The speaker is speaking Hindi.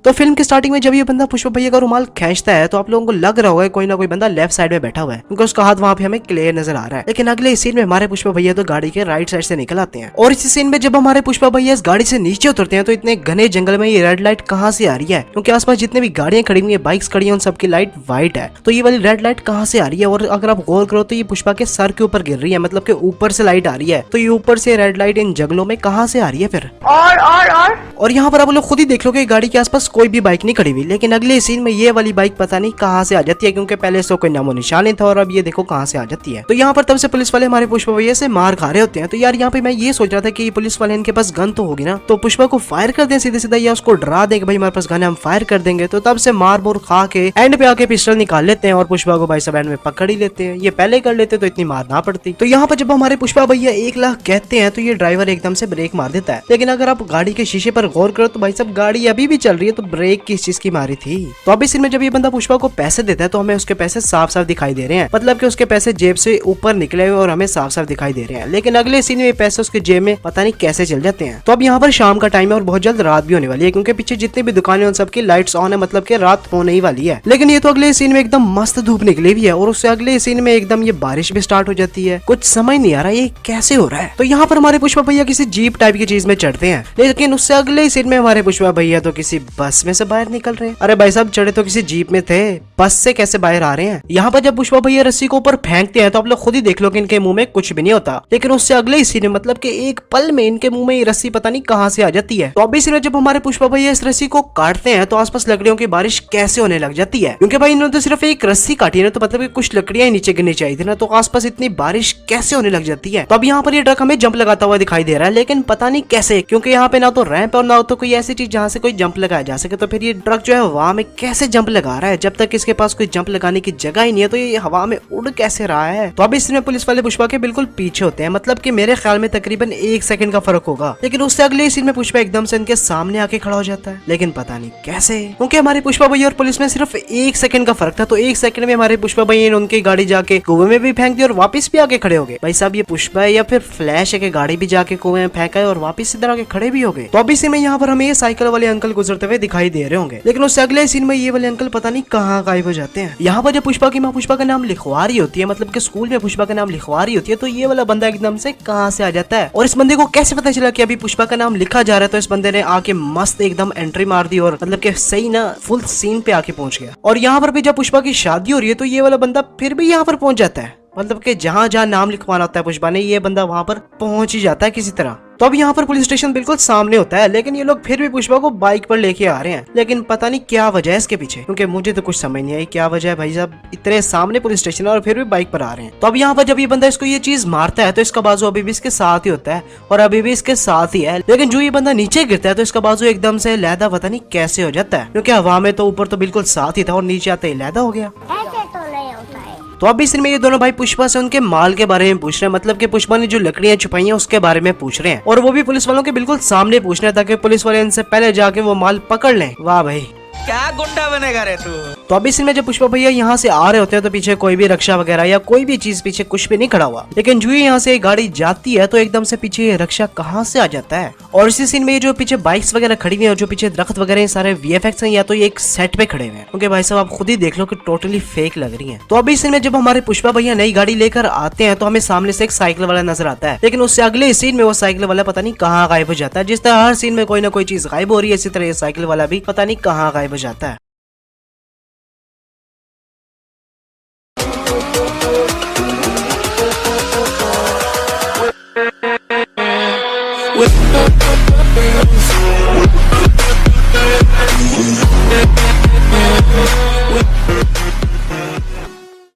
तो फिल्म की स्टार्टिंग में जब ये बंदा पुष्पा भैया का रुमाल खींचता है तो आप लोगों को लग रहा होगा कोई ना कोई बंदा लेफ्ट साइड में बैठा हुआ है, क्योंकि उसका हाथ वहाँ पे हमें क्लियर नजर आ रहा है। लेकिन अगले सीन में हमारे पुष्पा भैया तो गाड़ी के राइट साइड से निकल आते हैं, और इसी सीन में जब हमारे पुष्पा भैया इस गाड़ी से नीचे उतरते हैं तो इतने घने जंगल में ये रेड लाइट कहाँ से आ रही है, क्योंकि आसपास जितने भी गाड़ियां खड़ी हुई है, बाइक्स खड़ी है, उन सबकी लाइट व्हाइट है। तो ये वाली रेड लाइट कहाँ से आ रही है, और अगर आप गौर करो तो ये पुष्पा के सर के ऊपर गिर रही है, मतलब के ऊपर से लाइट आ रही है। तो ये ऊपर से रेड लाइट इन जंगलों में कहाँ से आ रही है फिर? और यहाँ पर आप लोग खुद ही देख लो कि गाड़ी के आसपास कोई भी बाइक नहीं खड़ी हुई, लेकिन अगले सीन में ये वाली बाइक पता नहीं कहाँ से आ जाती है, क्योंकि पहले से कोई नामो निशान नहीं था और अब ये देखो कहाँ से आ जाती है। तो यहाँ पर तब से पुलिस वाले हमारे पुष्पा भैया से मार खा रहे होते हैं। तो यार यहाँ पे मैं ये सोच रहा था कि पुलिस वाले इनके पास गन तो होगी ना, तो पुष्पा को फायर कर दें सीधे सीधा, या उसको डरा दें कि भाई हमारे पास गन है हम फायर कर देंगे। तो तब से मार बोर खा के एंड पे आके पिस्टल निकाल लेते हैं और पुष्पा को भाई सब एंड में पकड़ ही लेते हैं। ये पहले कर लेते तो इतनी मार ना पड़ती। तो यहाँ पर जब हमारे पुष्पा भैया 1 लाख कहते हैं तो ये ड्राइवर एकदम से ब्रेक मार देता है। लेकिन अगर आप गाड़ी के शीशे पर गौर करो तो भाई सब गाड़ी अभी भी चल रही है, तो ब्रेक किस चीज की मारी थी। तो अभी सीन में जब ये बंदा पुष्पा को पैसे देता है तो हमें उसके पैसे साफ साफ दिखाई दे रहे हैं, मतलब कि उसके पैसे जेब से ऊपर निकले हुए और हमें साफ साफ दिखाई दे रहे हैं। लेकिन अगले सीन में पैसे उसके जेब में पता नहीं कैसे चल जाते हैं। तो अब यहाँ पर शाम का टाइम है और बहुत जल्द रात भी होने वाली है, क्योंकि पीछे जितनी भी दुकानें उन सबकी लाइट्स ऑन है, मतलब कि रात होने ही वाली है। लेकिन ये तो अगले सीन में एकदम मस्त धूप निकली हुई है और उससे अगले सीन में एकदम ये बारिश भी स्टार्ट हो जाती है। कुछ समझ नहीं आ रहा ये कैसे हो रहा है। तो यहाँ पर हमारे पुष्पा भैया किसी जीप टाइप की चीज में चढ़ते हैं, लेकिन उससे अगले सीन में हमारे पुष्पा भैया तो किसी बस में से बाहर निकल रहे हैं। अरे भाई साहब चढ़े तो किसी जीप में थे, बस से कैसे बाहर आ रहे हैं। यहाँ पर जब पुष्पा भैया रस्सी को ऊपर फेंकते हैं तो आप लोग खुद ही देख लो कि इनके मुंह में कुछ भी नहीं होता, लेकिन उससे अगले ही सीन में मतलब कि एक पल में इनके मुंह में ये रस्सी पता नहीं कहाँ से आ जाती है। तो अभी सीन में जब हमारे पुष्पा भैया इस रस्सी को काटते हैं तो आसपास लकड़ियों की बारिश कैसे होने लग जाती है, क्योंकि भाई इन्होंने तो सिर्फ एक रस्सी काटी है ना, तो मतलब कि कुछ लकड़ियां नीचे गिरनी चाहिए थी ना, तो आसपास इतनी बारिश कैसे होने लग जाती है। तो अब यहाँ पर ये ट्रक हमें जंप लगाता हुआ दिखाई दे रहा है, लेकिन पता नहीं कैसे, क्योंकि यहाँ पे ना तो रैंप और ना तो कोई ऐसी चीज जहाँ से कोई जंप लगाया जा सके। तो फिर ये ट्रक जो है हवा में कैसे जंप लगा रहा है, जब तक इसके पास कोई जंप लगाने की जगह ही नहीं है, तो ये हवा में उड़ कैसे रहा है। तो अब इसमें पुलिस वाले पुष्पा के बिल्कुल पीछे होते हैं, मतलब कि मेरे ख्याल में तकरीबन 1 सेकंड का फर्क होगा, लेकिन उससे अगले सीन में पुष्पा एकदम से इनके सामने आके खड़ा हो जाता है, लेकिन पता नहीं कैसे, क्योंकि हमारे पुष्पा भैया और पुलिस में सिर्फ 1 सेकंड का फर्क था। तो 1 सेकंड में हमारे पुष्पा भैया ने उनकी गाड़ी जाके कुएं में भी फेंक दी और वापस भी आके खड़े हो गए। भाई साहब ये पुष्पा है या फिर फ्लैश है कि गाड़ी भी जाके कुएं में फेंका है और वापस इधर आके खड़े भी हो गए। तो अभी सीन में यहाँ पर हमें ये साइकिल वाले अंकल गुजरते हुए दिखाई दे रहे होंगे, लेकिन उससे अगले सीन में ये वाले अंकल पता नहीं कहाँ गायब हो जाते हैं। यहाँ पर जब पुष्पा की माँ पुष्पा का नाम लिखवा रही होती है, मतलब कि स्कूल में पुष्पा का नाम लिखवा रही होती है, तो ये वाला बंदा एकदम से कहाँ से आ जाता है। और इस बंदे को कैसे पता चला कि अभी पुष्पा का नाम लिखा जा रहा है। तो इस बंदे ने आके मस्त एकदम एंट्री मार दी और मतलब कि सही ना फुल सीन पे आके पहुंच गया। और यहाँ पर भी जब पुष्पा की शादी हो रही है तो ये वाला बंदा फिर भी यहाँ पर पहुंच जाता है, मतलब कि जहाँ जहाँ नाम लिखवाना होता है पुष्पा ने, ये बंदा वहां पर पहुंच ही जाता है किसी तरह। तो अब यहाँ पर पुलिस स्टेशन बिल्कुल सामने होता है, लेकिन ये लोग फिर भी पुष्पा को बाइक पर लेके आ रहे हैं, लेकिन पता नहीं क्या वजह है इसके पीछे, क्योंकि मुझे तो कुछ समझ नहीं आई क्या वजह है। भाई साहब इतने सामने पुलिस स्टेशन और फिर भी बाइक पर आ रहे हैं। तो अब यहाँ पर जब ये बंदा इसको ये चीज मारता है तो इसका बाजू अभी भी इसके साथ ही होता है और अभी भी इसके साथ ही है, लेकिन जो ये बंदा नीचे गिरता है तो इसका बाजू एकदम से लहदा पता नहीं कैसे हो जाता है, क्योंकि हवा में तो ऊपर तो बिल्कुल साथ ही था और नीचे आते ही लहदा हो गया। तो अब इस में ये दोनों भाई पुष्पा से उनके माल के बारे में पूछ रहे हैं, मतलब कि पुष्पा ने जो लकड़ियां छुपाई हैं उसके बारे में पूछ रहे हैं, और वो भी पुलिस वालों के बिल्कुल सामने पूछ रहे हैं ताकि पुलिस वाले इनसे पहले जाके वो माल पकड़ लें। वाह भाई क्या गुंडा बनेगा रे तू। तो अब इस में जब पुष्पा भैया यहाँ से आ रहे होते हैं तो पीछे कोई भी रक्षा वगैरह या कोई भी चीज पीछे कुछ भी नहीं खड़ा हुआ, लेकिन जो यहाँ से गाड़ी जाती है तो एकदम से पीछे ये रक्षा कहाँ से आ जाता है। और इसी सीन में ये जो पीछे बाइक्स वगैरह खड़ी हुई है और जो पीछे दरख्त वगैरह सारे VFX हैं, या तो ये एक सेट पे खड़े हुए हैं, क्योंकि भाई साहब आप खुद ही देख लो कि टोटली फेक लग रही है। तो अभी इस में जब हमारे पुष्पा भैया नई गाड़ी लेकर आते हैं तो हमें सामने से एक साइकिल वाला नजर आता है, लेकिन उससे अगले सीन में वो साइकिल वाला पता नहीं कहाँ गायब हो जाता है। जिस तरह हर सीन में कोई ना कोई चीज गायब हो रही है, इसी तरह ये साइकिल वाला भी पता नहीं कहाँ गायब हो जाता है।